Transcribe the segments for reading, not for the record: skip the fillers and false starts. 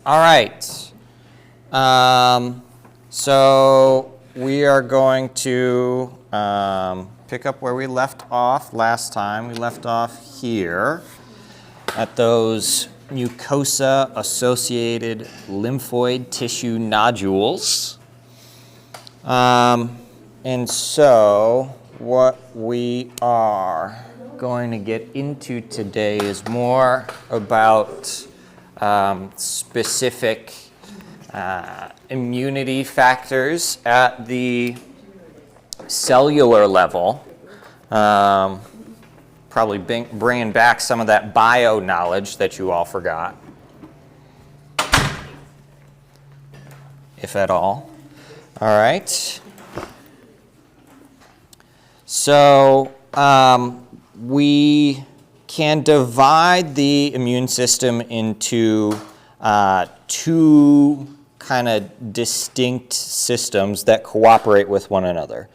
All right. So we are going to pick up where we left off last time. We left off here at those mucosa-associated lymphoid tissue nodules. And so what we are going to get into today is more about specific immunity factors at the cellular level, probably bringing back some of that bio knowledge that you all forgot, if at all. All right. So we can divide the immune system into two kind of distinct systems that cooperate with one another.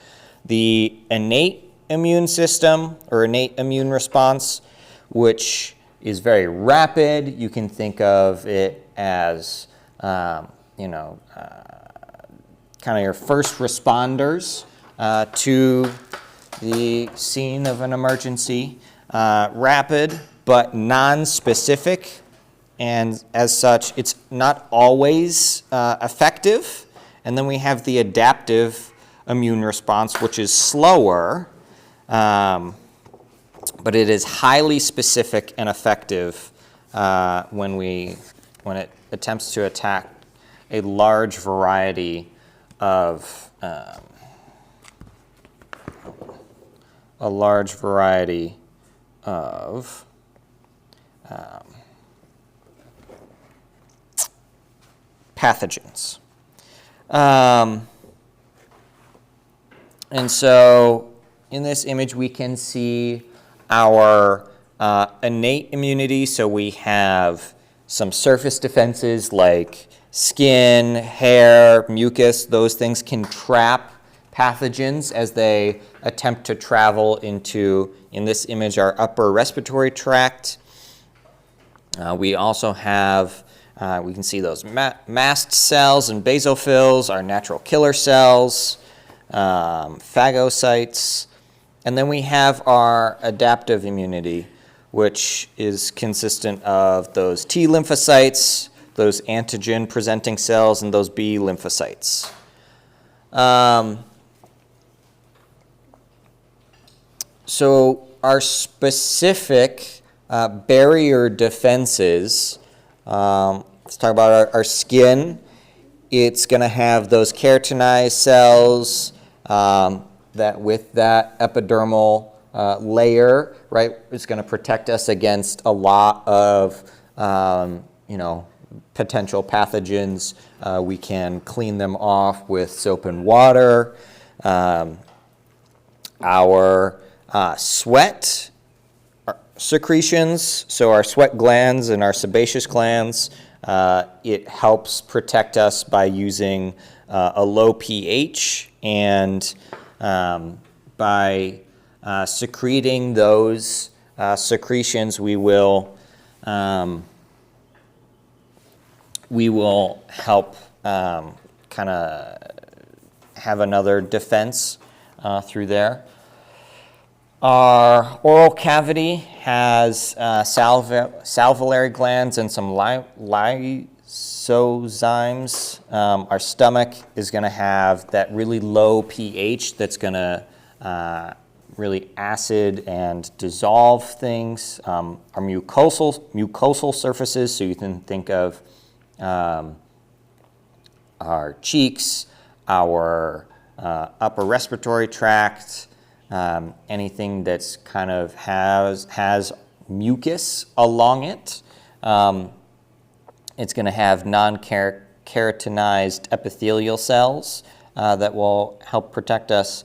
The innate immune system, or innate immune response, which is very rapid. You can think of it as, kind of your first responders to the scene of an emergency. Rapid, but non-specific. And as such, it's not always effective. And then we have the adaptive immune response, which is slower, but it is highly specific and effective when it attempts to attack a large variety of pathogens. And so in this image, we can see our innate immunity. So we have some surface defenses like skin, hair, mucus. Those things can trap pathogens as they attempt to travel into, in this image, our upper respiratory tract. We also have we can see those mast cells and basophils, our natural killer cells, phagocytes. And then we have our adaptive immunity, which is consistent of those T lymphocytes, those antigen-presenting cells, and those B lymphocytes. So our specific barrier defenses, let's talk about our skin. It's going to have those keratinized cells that with that epidermal layer, right, it's going to protect us against a lot of, potential pathogens. We can clean them off with soap and water. Our sweat secretions, so our sweat glands and our sebaceous glands, it helps protect us by using a low pH, and by secreting those secretions, we will help kind of have another defense through there. Our oral cavity has salivary glands and some lysozymes. Our stomach is going to have that really low pH that's going to really acid and dissolve things. Our mucosal surfaces, so you can think of our cheeks, our upper respiratory tract, anything that's kind of has mucus along it. It's going to have non-keratinized epithelial cells that will help protect us.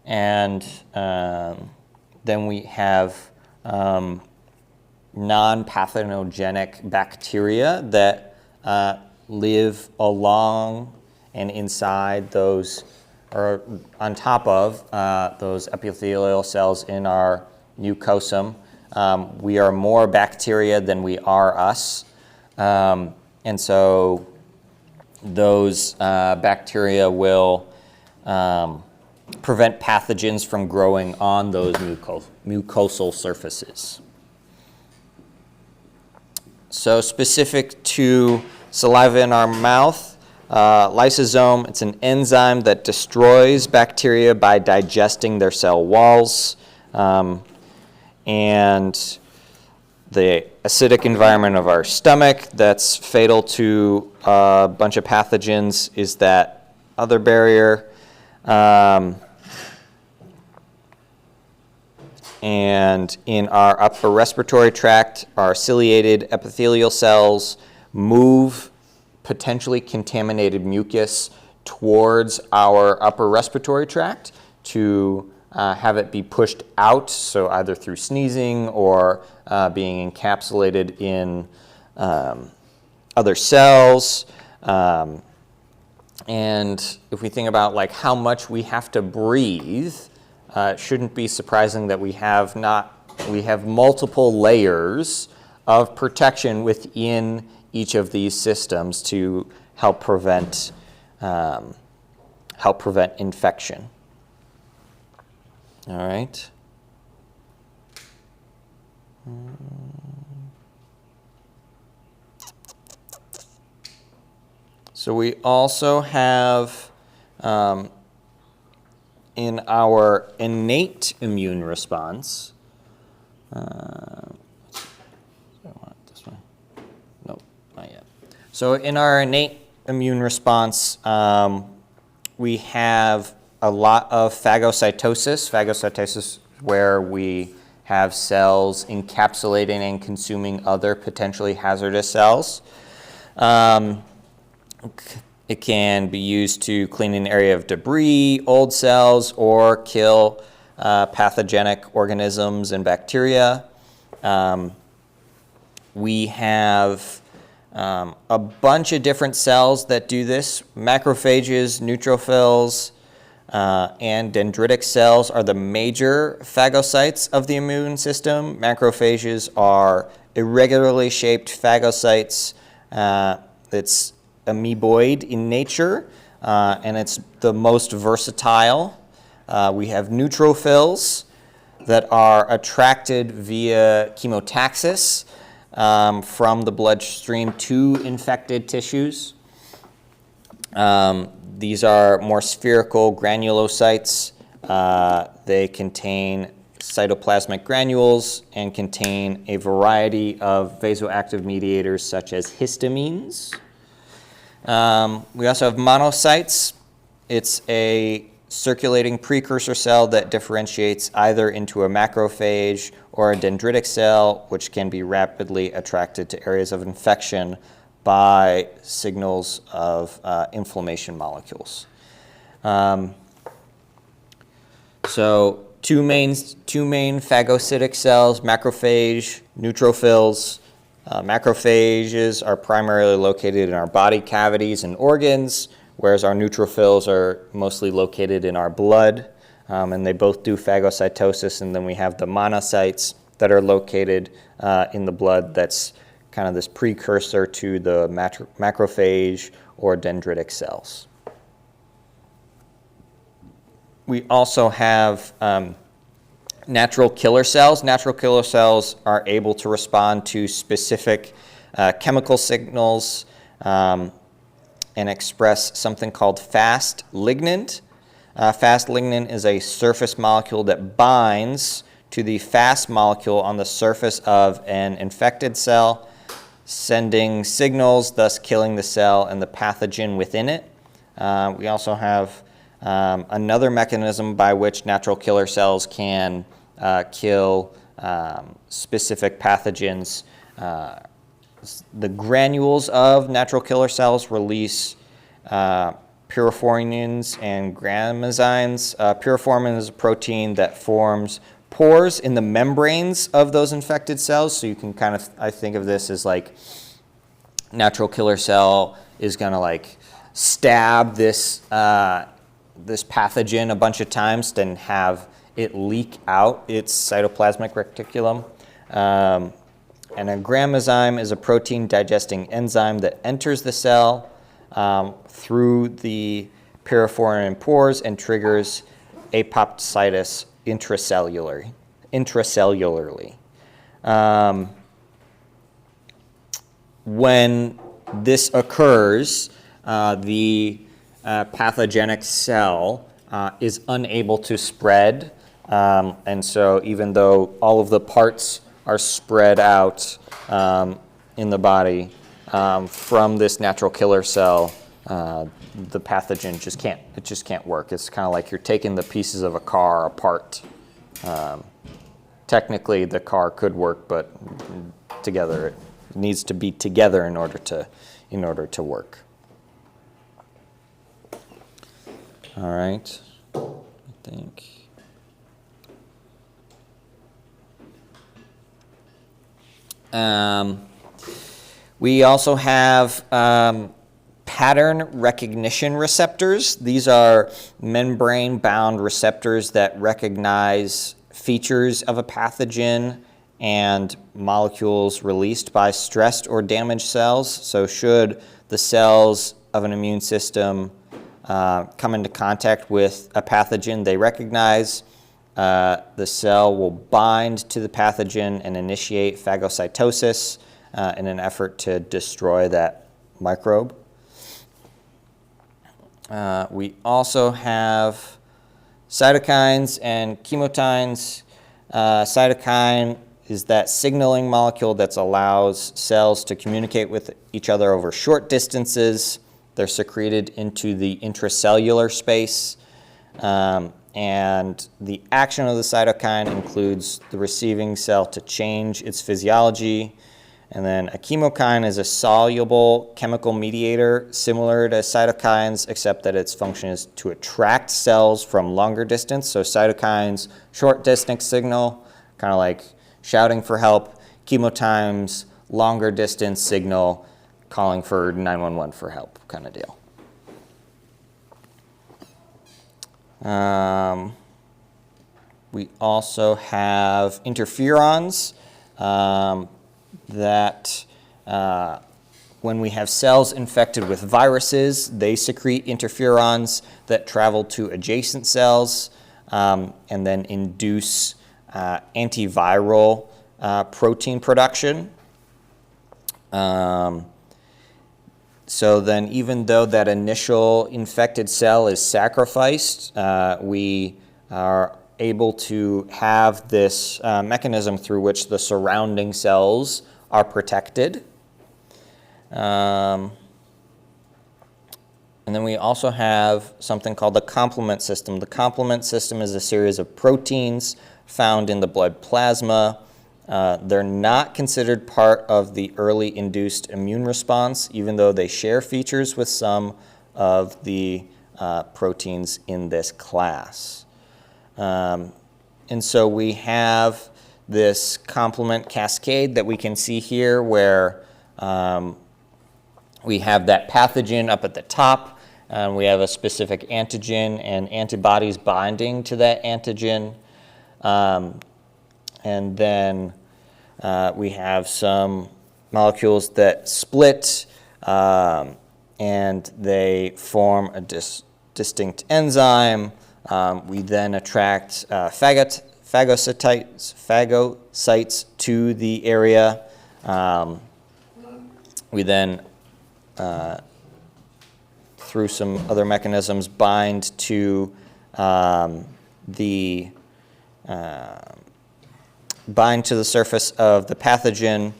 And then we have non-pathogenic bacteria that live along and inside those, or on top of those epithelial cells in our mucosum. We are more bacteria than we are us. And And so those bacteria will prevent pathogens from growing on those mucosal surfaces. So specific to saliva in our mouth, lysosome, it's an enzyme that destroys bacteria by digesting their cell walls. And the acidic environment of our stomach that's fatal to a bunch of pathogens is that other barrier. And in our upper respiratory tract, our ciliated epithelial cells move potentially contaminated mucus towards our upper respiratory tract to have it be pushed out, so either through sneezing or being encapsulated in other cells. And if we think about like how much we have to breathe, it shouldn't be surprising that we have multiple layers of protection within each of these systems to help prevent infection. All right. So we also have in our innate immune response, So in our innate immune response, we have a lot of phagocytosis. Phagocytosis is where we have cells encapsulating and consuming other potentially hazardous cells. It can be used to clean an area of debris, old cells, or kill pathogenic organisms and bacteria. We have a bunch of different cells that do this. Macrophages, neutrophils, and dendritic cells are the major phagocytes of the immune system. Macrophages are irregularly shaped phagocytes. It's amoeboid in nature, and it's the most versatile. We have neutrophils that are attracted via chemotaxis from the bloodstream to infected tissues. These are more spherical granulocytes. They contain cytoplasmic granules and contain a variety of vasoactive mediators such as histamines. We also have monocytes. It's a circulating precursor cell that differentiates either into a macrophage or a dendritic cell, which can be rapidly attracted to areas of infection by signals of inflammation molecules. So two main phagocytic cells, macrophage, neutrophils. Macrophages are primarily located in our body cavities and organs, whereas our neutrophils are mostly located in our blood, and they both do phagocytosis. And then we have the monocytes that are located in the blood. That's kind of this precursor to the macrophage or dendritic cells. We also have natural killer cells. Natural killer cells are able to respond to specific chemical signals and express something called fast lignin. Fast lignin is a surface molecule that binds to the fast molecule on the surface of an infected cell, sending signals, thus killing the cell and the pathogen within it. We also have another mechanism by which natural killer cells can kill specific pathogens. The granules of natural killer cells release pyrophorines and grammazymes. Pyrophorine is a protein that forms pores in the membranes of those infected cells. So you can kind of, I think of this as like natural killer cell is going to like stab this this pathogen a bunch of times, then have it leak out its cytoplasmic reticulum. And a grammazyme is a protein digesting enzyme that enters the cell through the piriform pores and triggers apoptosis intracellularly. When this occurs, the pathogenic cell is unable to spread, and so even though all of the parts are spread out in the body from this natural killer cell, the pathogen just can't work. It's kind of like you're taking the pieces of a car apart. Technically, the car could work, but together it needs to be together in order to work. All right, I think. We also have pattern recognition receptors. These are membrane-bound receptors that recognize features of a pathogen and molecules released by stressed or damaged cells. So should the cells of an immune system come into contact with a pathogen they recognize, the cell will bind to the pathogen and initiate phagocytosis in an effort to destroy that microbe. We also have cytokines and chemokines. Cytokine is that signaling molecule that allows cells to communicate with each other over short distances. They're secreted into the intracellular space. And the action of the cytokine includes the receiving cell to change its physiology. And then a chemokine is a soluble chemical mediator similar to cytokines, except that its function is to attract cells from longer distance. So cytokines, short distance signal, kind of like shouting for help. Chemokines, longer distance signal, calling for 911 for help kind of deal. We also have interferons that when we have cells infected with viruses, they secrete interferons that travel to adjacent cells and then induce antiviral protein production. So then even though that initial infected cell is sacrificed, we are able to have this mechanism through which the surrounding cells are protected. And then we also have something called the complement system. The complement system is a series of proteins found in the blood plasma. They're not considered part of the early induced immune response, even though they share features with some of the proteins in this class. And so we have this complement cascade that we can see here where we have that pathogen up at the top, and we have a specific antigen and antibodies binding to that antigen. And then we have some molecules that split and they form a distinct enzyme. We then attract phagocytes to the area. We then, through some other mechanisms, bind to the surface of the pathogen,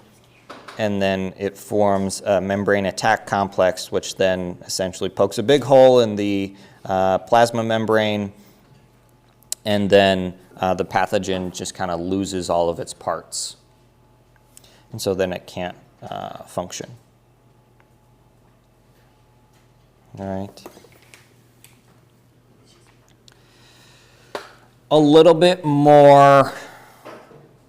and then it forms a membrane attack complex, which then essentially pokes a big hole in the plasma membrane, and then the pathogen just kind of loses all of its parts. And so then it can't function. All right. A little bit more,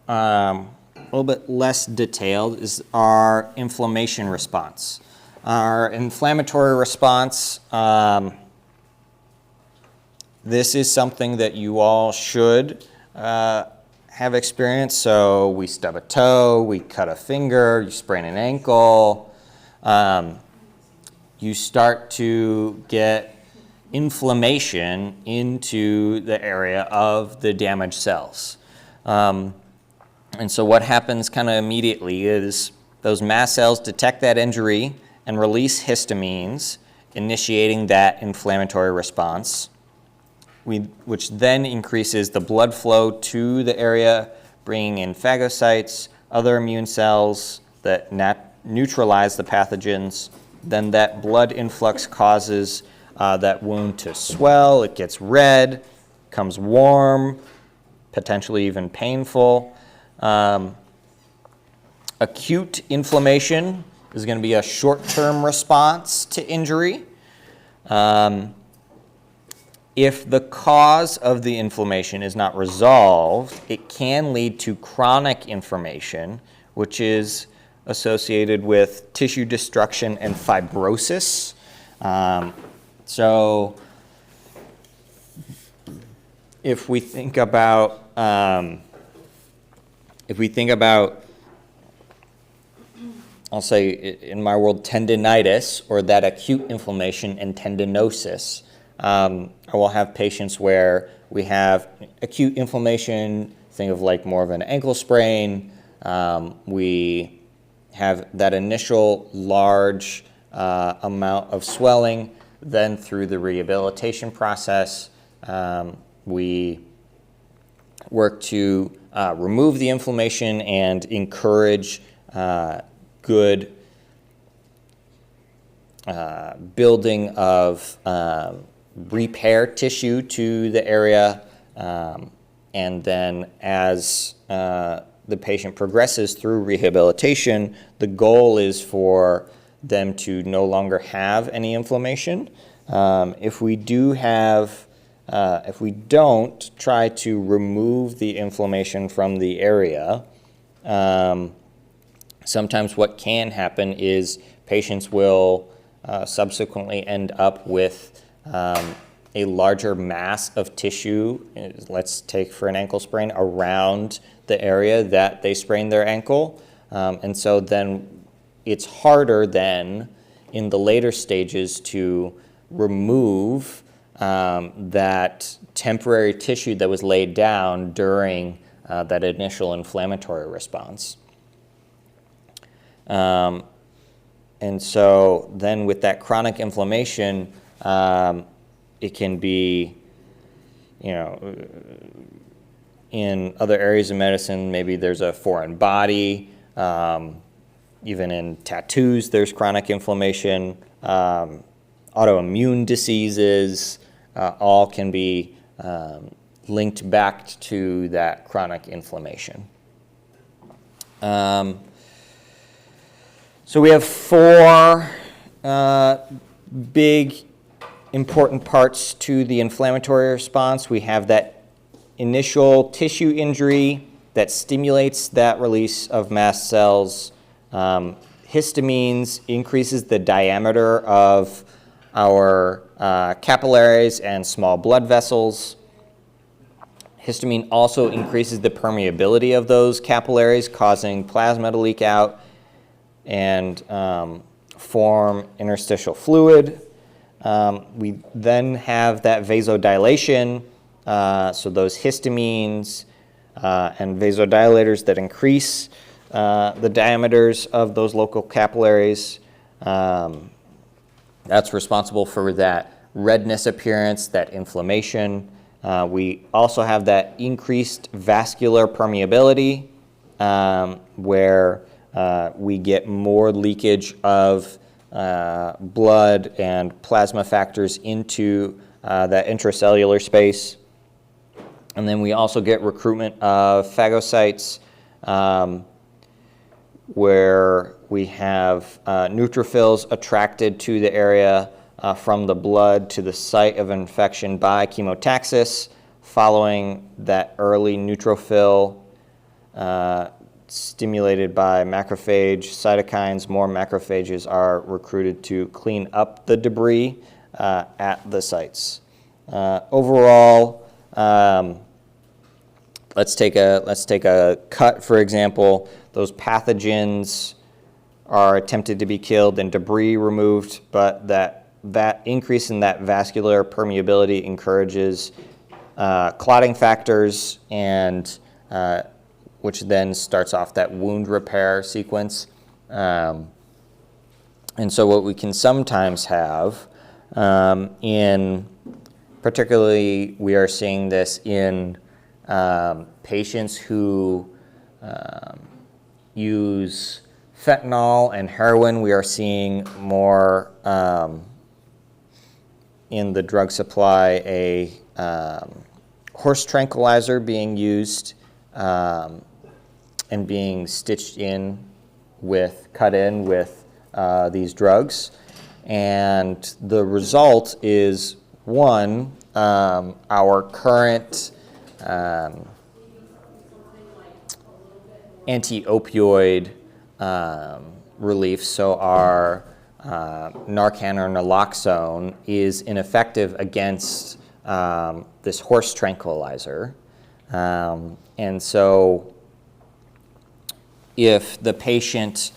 a little bit less detailed is our inflammation response. Our inflammatory response, this is something that you all should have experience, so we stub a toe, we cut a finger, you sprain an ankle, you start to get inflammation into the area of the damaged cells. And so what happens kind of immediately is those mast cells detect that injury and release histamines, initiating that inflammatory response, which then increases the blood flow to the area, bringing in phagocytes, other immune cells that neutralize the pathogens. Then that blood influx causes that wound to swell. It gets red, becomes warm, potentially even painful. Acute inflammation is going to be a short-term response to injury. If the cause of the inflammation is not resolved, it can lead to chronic inflammation, which is associated with tissue destruction and fibrosis. So if we think about I'll say in my world tendinitis, or that acute inflammation and tendinosis, I will have patients where we have acute inflammation, think of like more of an ankle sprain. We have that initial large amount of swelling. Then through the rehabilitation process, we work to remove the inflammation and encourage good building of repair tissue to the area, and then as the patient progresses through rehabilitation, the goal is for them to no longer have any inflammation. If we don't try to remove the inflammation from the area, sometimes what can happen is patients will subsequently end up with a larger mass of tissue, let's take for an ankle sprain, around the area that they sprained their ankle. And so then it's harder then in the later stages to remove that temporary tissue that was laid down during that initial inflammatory response. And so then with that chronic inflammation, it can be, in other areas of medicine, maybe there's a foreign body. Even in tattoos, there's chronic inflammation. Autoimmune diseases all can be linked back to that chronic inflammation. So we have four big important parts to the inflammatory response. We have that initial tissue injury that stimulates that release of mast cells. Histamines increases the diameter of our capillaries and small blood vessels. Histamine also increases the permeability of those capillaries, causing plasma to leak out and form interstitial fluid. We then have that vasodilation, so those histamines and vasodilators that increase the diameters of those local capillaries. That's responsible for that redness appearance, that inflammation. We also have that increased vascular permeability, where we get more leakage of blood and plasma factors into that intracellular space. And then we also get recruitment of phagocytes, where we have neutrophils attracted to the area from the blood to the site of infection by chemotaxis. Following that early neutrophil stimulated by macrophage cytokines, more macrophages are recruited to clean up the debris at the sites. Overall, let's take a cut, for example. Those pathogens are attempted to be killed and debris removed, but that increase in that vascular permeability encourages clotting factors, and which then starts off that wound repair sequence. And so what we can sometimes have particularly we are seeing this in patients who use fentanyl and heroin. We are seeing more in the drug supply a horse tranquilizer being used and being stitched in cut in with these drugs. And the result is, one, our current anti-opioid relief, so our Narcan or naloxone, is ineffective against this horse tranquilizer. And so if the patient,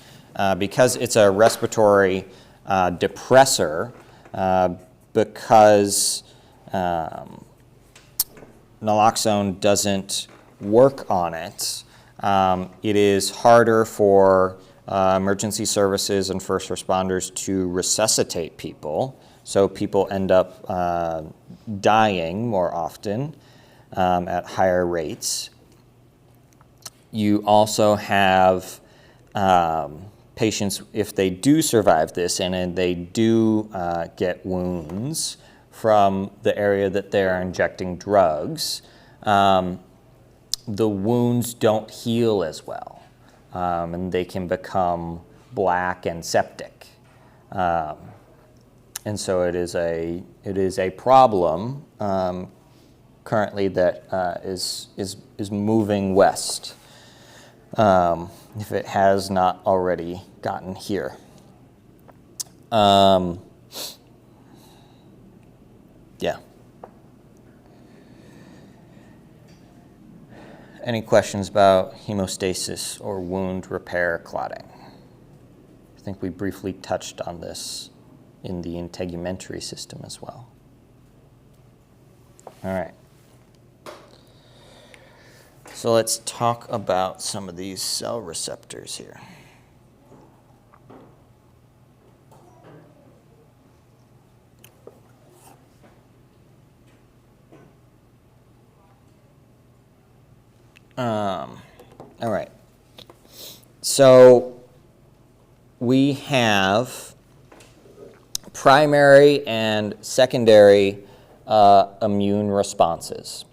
because it's a respiratory depressor, because naloxone doesn't work on it, it is harder for emergency services and first responders to resuscitate people. So people end up dying more often at higher rates. You also have patients, if they do survive this and they do get wounds from the area that they're injecting drugs, the wounds don't heal as well, and they can become black and septic. And so it is a problem currently that is moving west, if it has not already gotten here. Yeah. Any questions about hemostasis or wound repair clotting? I think we briefly touched on this in the integumentary system as well. All right. So let's talk about some of these cell receptors here. All right. So we have primary and secondary immune responses.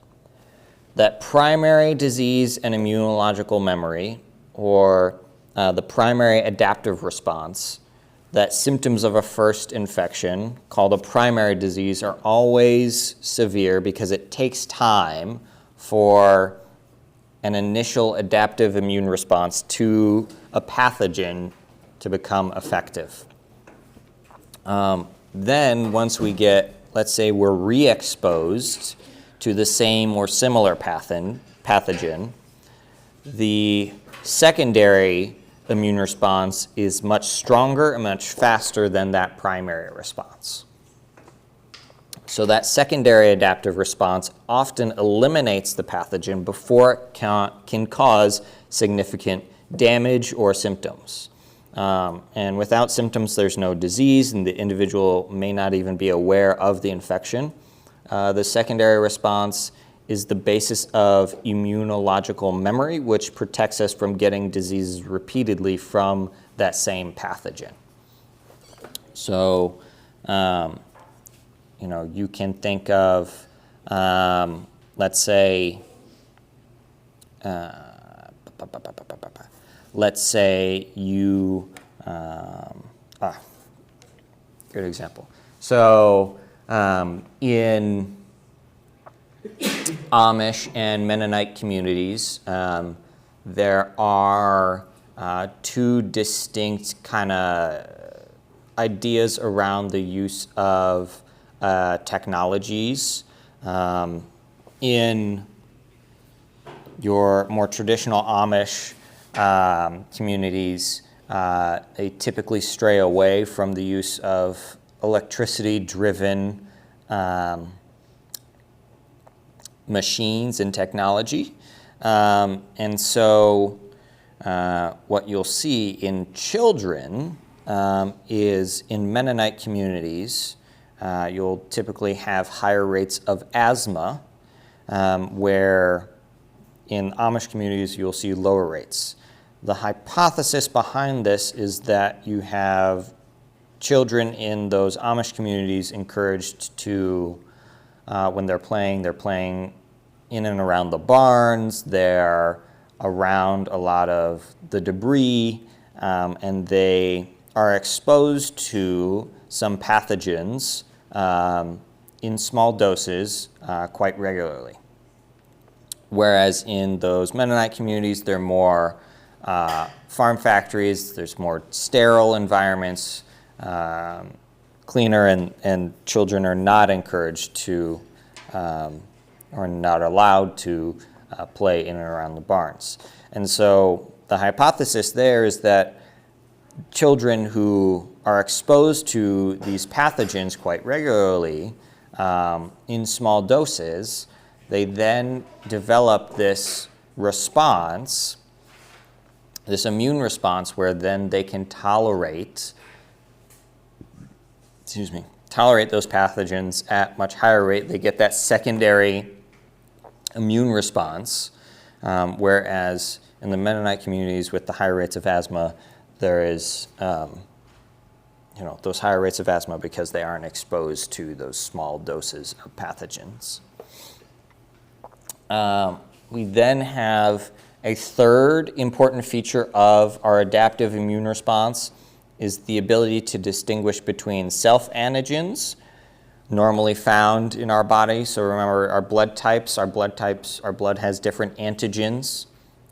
That primary disease and immunological memory, or the primary adaptive response, that symptoms of a first infection called a primary disease are always severe because it takes time for an initial adaptive immune response to a pathogen to become effective. Then once we get, let's say we're re-exposed to the same or similar pathogen, the secondary immune response is much stronger and much faster than that primary response. So that secondary adaptive response often eliminates the pathogen before it can cause significant damage or symptoms. And without symptoms, there's no disease, and the individual may not even be aware of the infection. The secondary response is the basis of immunological memory, which protects us from getting diseases repeatedly from that same pathogen. So, you can think of, let's say you, good example. So in Amish and Mennonite communities, there are two distinct kind of ideas around the use of technologies. In your more traditional Amish communities, they typically stray away from the use of electricity-driven machines and technology. And so what you'll see in children is in Mennonite communities, you'll typically have higher rates of asthma, where in Amish communities you'll see lower rates. The hypothesis behind this is that you have children in those Amish communities encouraged to, when they're playing in and around the barns, they're around a lot of the debris, and they are exposed to some pathogens in small doses quite regularly. Whereas in those Mennonite communities, they're more farm factories, there's more sterile environments, cleaner, and children are not encouraged to or not allowed to play in and around the barns. And so the hypothesis there is that children who are exposed to these pathogens quite regularly in small doses, they then develop this response, this immune response, where then they can tolerate those pathogens at much higher rate. They get that secondary immune response, whereas in the Mennonite communities with the higher rates of asthma, there is those higher rates of asthma because they aren't exposed to those small doses of pathogens. We then have a third important feature of our adaptive immune response is the ability to distinguish between self-antigens normally found in our body. So remember our blood blood has different antigens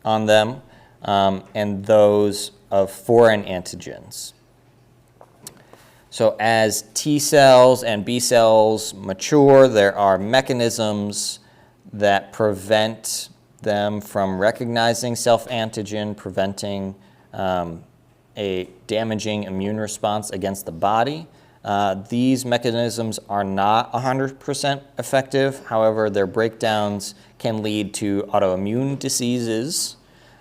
on them, and those of foreign antigens. So as T cells and B cells mature, there are mechanisms that prevent them from recognizing self-antigen, preventing a damaging immune response against the body. These mechanisms are not 100% effective. However, their breakdowns can lead to autoimmune diseases.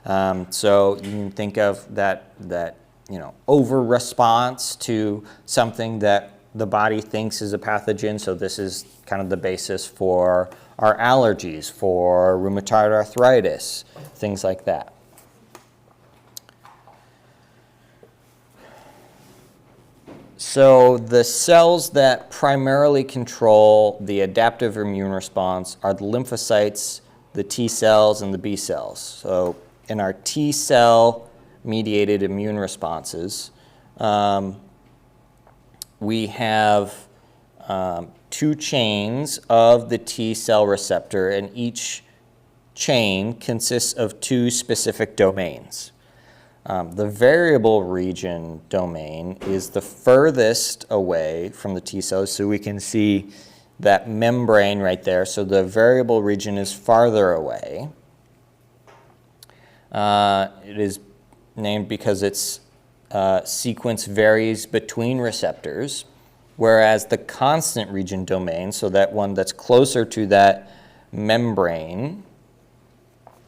So you can think of that over-response to something that the body thinks is a pathogen. So this is kind of the basis for our allergies, for rheumatoid arthritis, things like that. So the cells that primarily control the adaptive immune response are the lymphocytes, the T cells, and the B cells. So in our T cell mediated immune responses, we have two chains of the T cell receptor, and each chain consists of two specific domains. The variable region domain is the furthest away from the T cells, so we can see that membrane right there. So the variable region is farther away. It is named because its sequence varies between receptors, whereas the constant region domain, so that one that's closer to that membrane,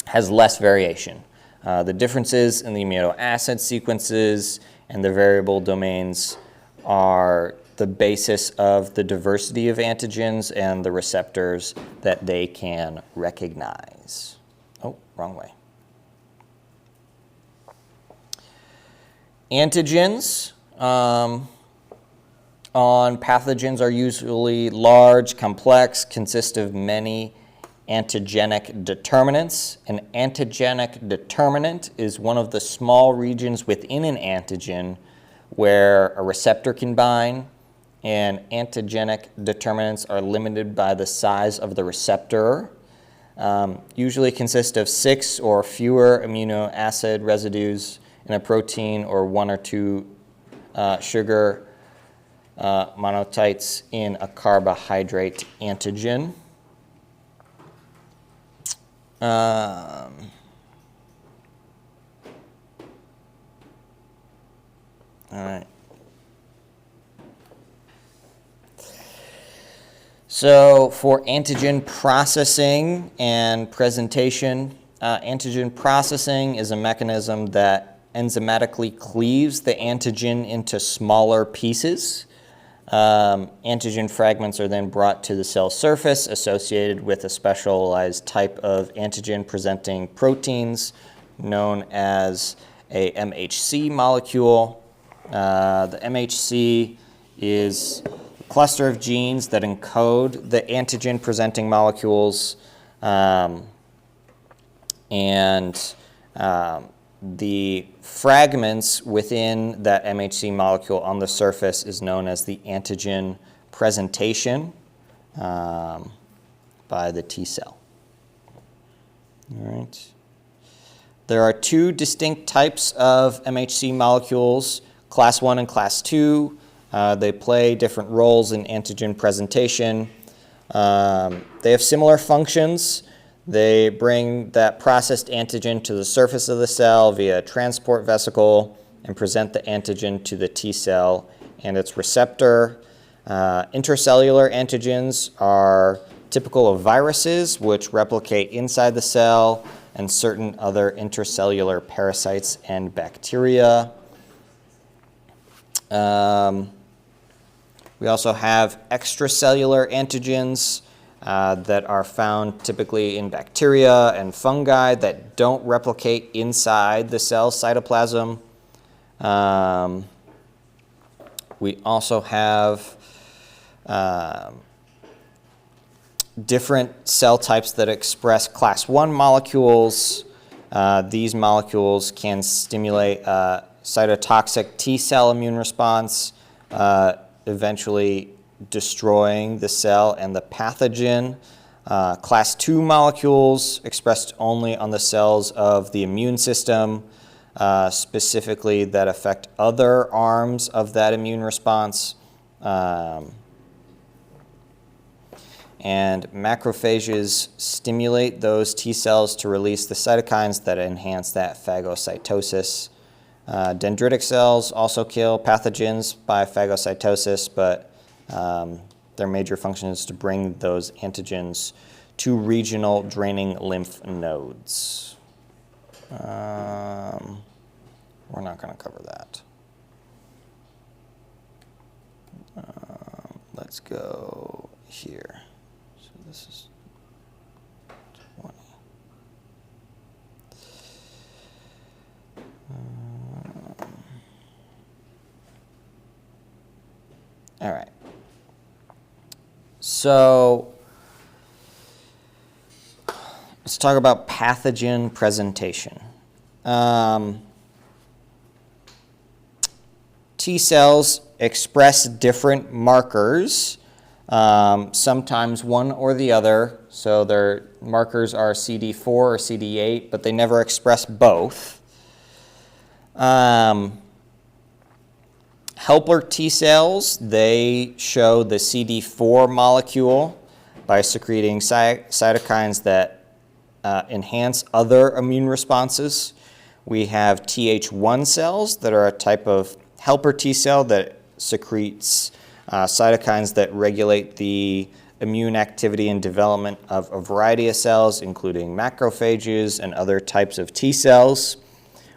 has less variation. The differences in the amino acid sequences and the variable domains are the basis of the diversity of antigens and the receptors that they can recognize. Oh, wrong way. Antigens on pathogens are usually large, complex, consist of many antigenic determinants. An antigenic determinant is one of the small regions within an antigen where a receptor can bind, and antigenic determinants are limited by the size of the receptor. Usually consist of 6 or fewer amino acid residues in a protein or 1 or 2 sugar monocytes in a carbohydrate antigen. All right. So for antigen processing and presentation, antigen processing is a mechanism that enzymatically cleaves the antigen into smaller pieces. Antigen fragments are then brought to the cell surface associated with a specialized type of antigen-presenting proteins known as a MHC molecule. The MHC is a cluster of genes that encode the antigen-presenting molecules, the fragments within that MHC molecule on the surface is known as the antigen presentation by the T cell. All right. There are two distinct types of MHC molecules, class 1 and class 2. They play different roles in antigen presentation. They have similar functions. They bring that processed antigen to the surface of the cell via a transport vesicle and present the antigen to the T cell and its receptor. Intracellular antigens are typical of viruses, which replicate inside the cell, and certain other intracellular parasites and bacteria. We also have extracellular antigens that are found typically in bacteria and fungi that don't replicate inside the cell cytoplasm. We also have different cell types that express class 1 molecules. These molecules can stimulate a cytotoxic T cell immune response, eventually destroying the cell and the pathogen. Class 2 molecules expressed only on the cells of the immune system, specifically that affect other arms of that immune response. And macrophages stimulate those T cells to release the cytokines that enhance that phagocytosis. Dendritic cells also kill pathogens by phagocytosis, but their major function is to bring those antigens to regional draining lymph nodes. We're not going to cover that. Let's go here. So this is 20. All right. So let's talk about pathogen presentation. T cells express different markers, sometimes one or the other. So their markers are CD4 or CD8, but they never express both. Helper T cells, they show the CD4 molecule by secreting cytokines that enhance other immune responses. We have Th1 cells that are a type of helper T cell that secretes cytokines that regulate the immune activity and development of a variety of cells, including macrophages and other types of T cells.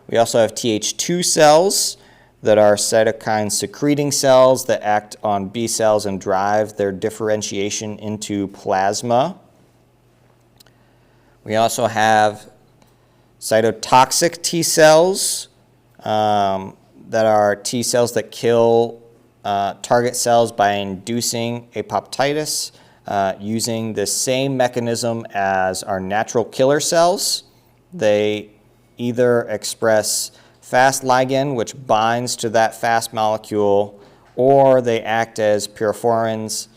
We also have Th2 cells that are cytokine secreting cells that act on B cells and drive their differentiation into plasma. We also have cytotoxic T cells that are T cells that kill target cells by inducing apoptosis using the same mechanism as our natural killer cells. They either express Fast ligand, which binds to that fast molecule, or they act as pyrophorins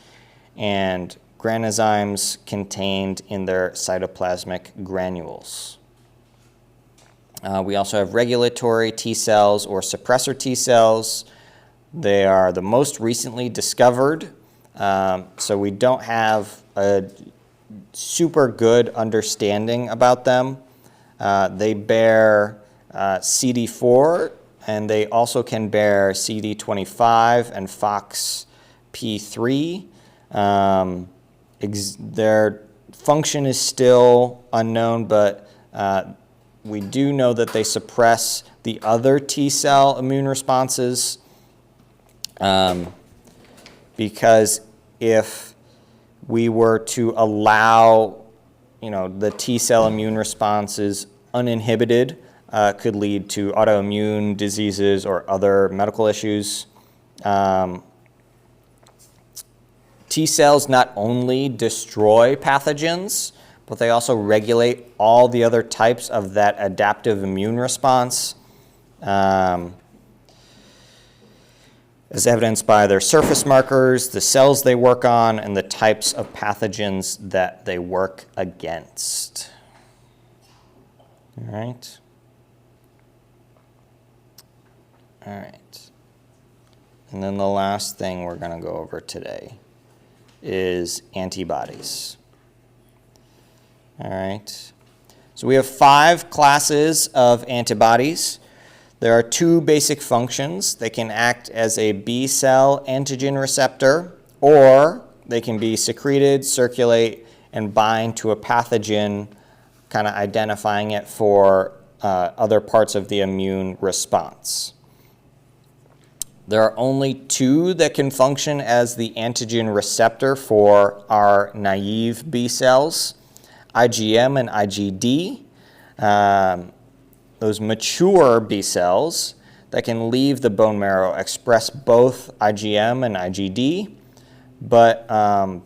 and granozymes contained in their cytoplasmic granules. We also have regulatory T cells or suppressor T cells. They are the most recently discovered, so we don't have a super good understanding about them. They bear CD4 and they also can bear CD25 and FOXP3. Their function is still unknown, but we do know that they suppress the other T cell immune responses, because if we were to allow, the T cell immune responses uninhibited, could lead to autoimmune diseases or other medical issues. T cells not only destroy pathogens, but they also regulate all the other types of that adaptive immune response, as evidenced by their surface markers, the cells they work on, and the types of pathogens that they work against. All right. All right. And then the last thing we're going to go over today is antibodies. All right. So we have 5 classes of antibodies. There are 2 basic functions. They can act as a B cell antigen receptor, or they can be secreted, circulate, and bind to a pathogen, kind of identifying it for other parts of the immune response. There are only 2 that can function as the antigen receptor for our naive B cells, IgM and IgD. Those mature B cells that can leave the bone marrow express both IgM and IgD, but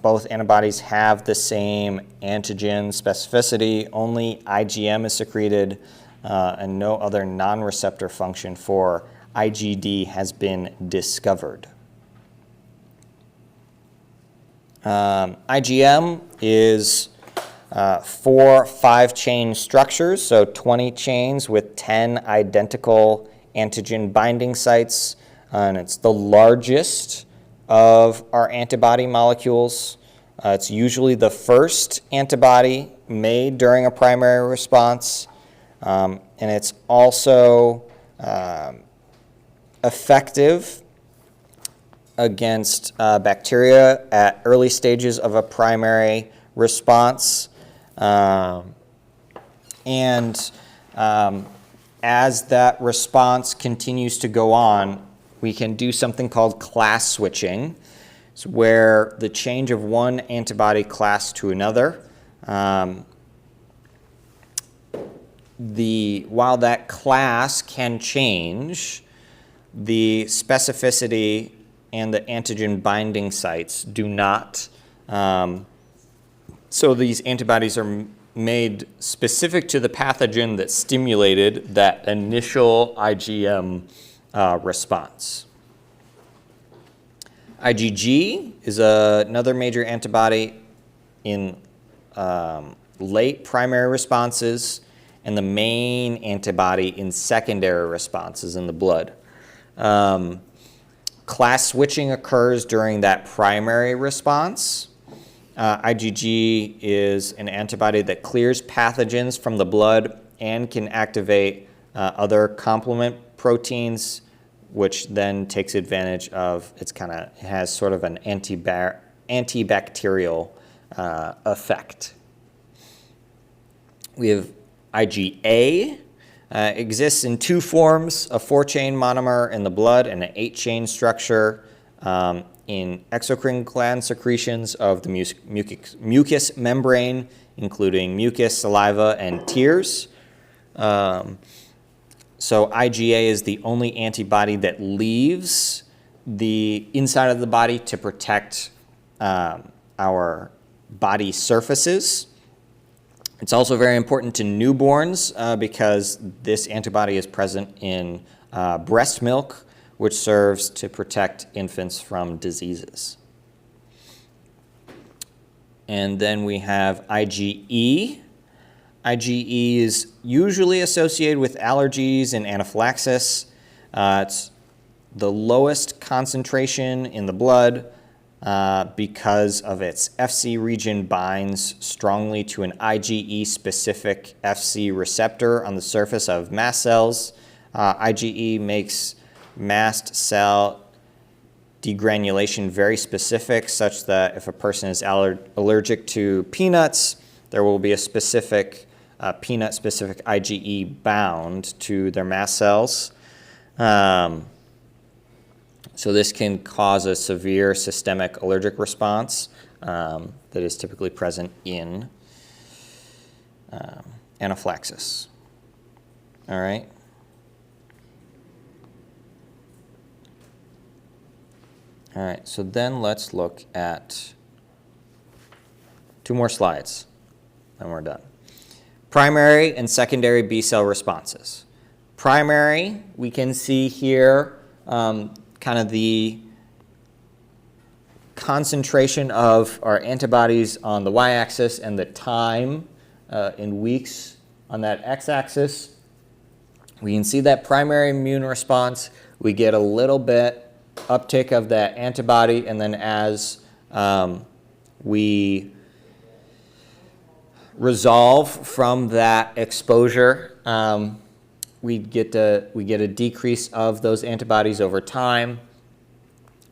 both antibodies have the same antigen specificity. Only IgM is secreted, and no other non-receptor function for IgD has been discovered. IgM is 4 5-chain structures, so 20 chains with 10 identical antigen binding sites, and it's the largest of our antibody molecules. It's usually the first antibody made during a primary response, and it's also effective against bacteria at early stages of a primary response. As that response continues to go on, we can do something called class switching. It's where the change of one antibody class to another, while that class can change, the specificity and the antigen binding sites do not. So these antibodies are made specific to the pathogen that stimulated that initial IgM response. IgG is another major antibody in late primary responses and the main antibody in secondary responses in the blood. Class switching occurs during that primary response. IgG is an antibody that clears pathogens from the blood and can activate other complement proteins, which then takes advantage of it has sort of an antibacterial effect. We have IgA. Exists in 2 forms, a 4-chain monomer in the blood and an 8-chain structure in exocrine gland secretions of the mucous membrane, including mucus, saliva, and tears. So IgA is the only antibody that leaves the inside of the body to protect our body surfaces. It's also very important to newborns because this antibody is present in breast milk, which serves to protect infants from diseases. And then we have IgE. IgE is usually associated with allergies and anaphylaxis. It's the lowest concentration in the blood because of its Fc region binds strongly to an IgE-specific Fc receptor on the surface of mast cells. IgE makes mast cell degranulation very specific, such that if a person is allergic to peanuts, there will be a specific peanut-specific IgE bound to their mast cells. So this can cause a severe systemic allergic response that is typically present in anaphylaxis. All right. All right, so then let's look at 2 more slides, and we're done. Primary and secondary B cell responses. Primary, we can see here kind of the concentration of our antibodies on the y-axis and the time in weeks on that x-axis. We can see that primary immune response, we get a little bit uptick of that antibody, and then as we resolve from that exposure, we get a decrease of those antibodies over time.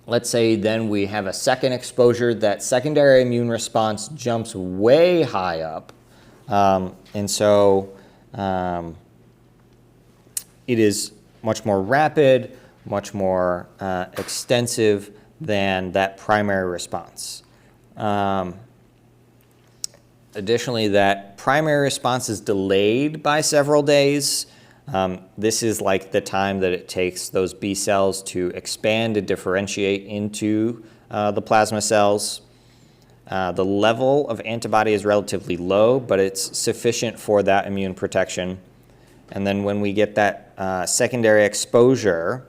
Let's say then we have a second exposure, that secondary immune response jumps way high up, and so it is much more rapid, much more extensive than that primary response. Additionally, that primary response is delayed by several days. This is like the time that it takes those B cells to expand and differentiate into the plasma cells. The level of antibody is relatively low, but it's sufficient for that immune protection. And then when we get that secondary exposure,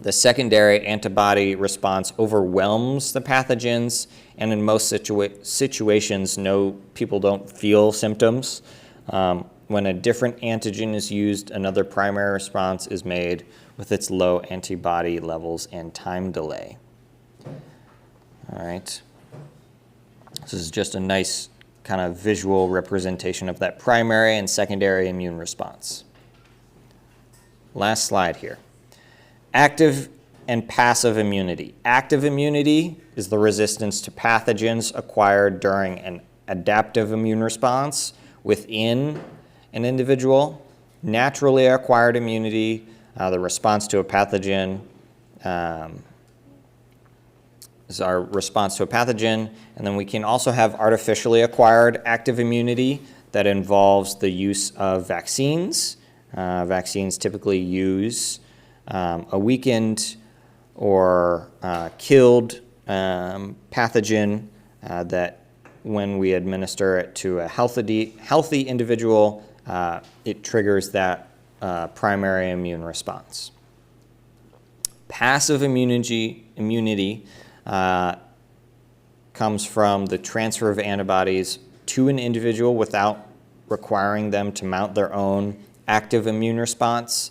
the secondary antibody response overwhelms the pathogens, and in most situations, people don't feel symptoms. When a different antigen is used, another primary response is made with its low antibody levels and time delay. All right. This is just a nice kind of visual representation of that primary and secondary immune response. Last slide here. Active and passive immunity. Active immunity is the resistance to pathogens acquired during an adaptive immune response within an individual. Naturally acquired immunity, the response to a pathogen, is our response to a pathogen. And then we can also have artificially acquired active immunity that involves the use of vaccines. Vaccines typically use a weakened or killed pathogen that when we administer it to a healthy individual, it triggers that primary immune response. Passive immunity comes from the transfer of antibodies to an individual without requiring them to mount their own active immune response.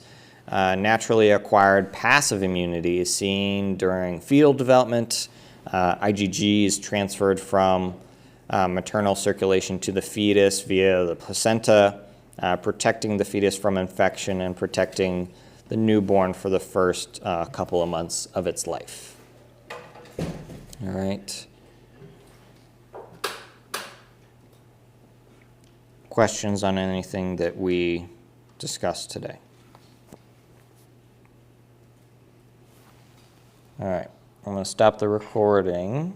Naturally acquired passive immunity is seen during fetal development. IgG is transferred from maternal circulation to the fetus via the placenta, protecting the fetus from infection and protecting the newborn for the first couple of months of its life. All right. Questions on anything that we discussed today? All right, I'm going to stop the recording.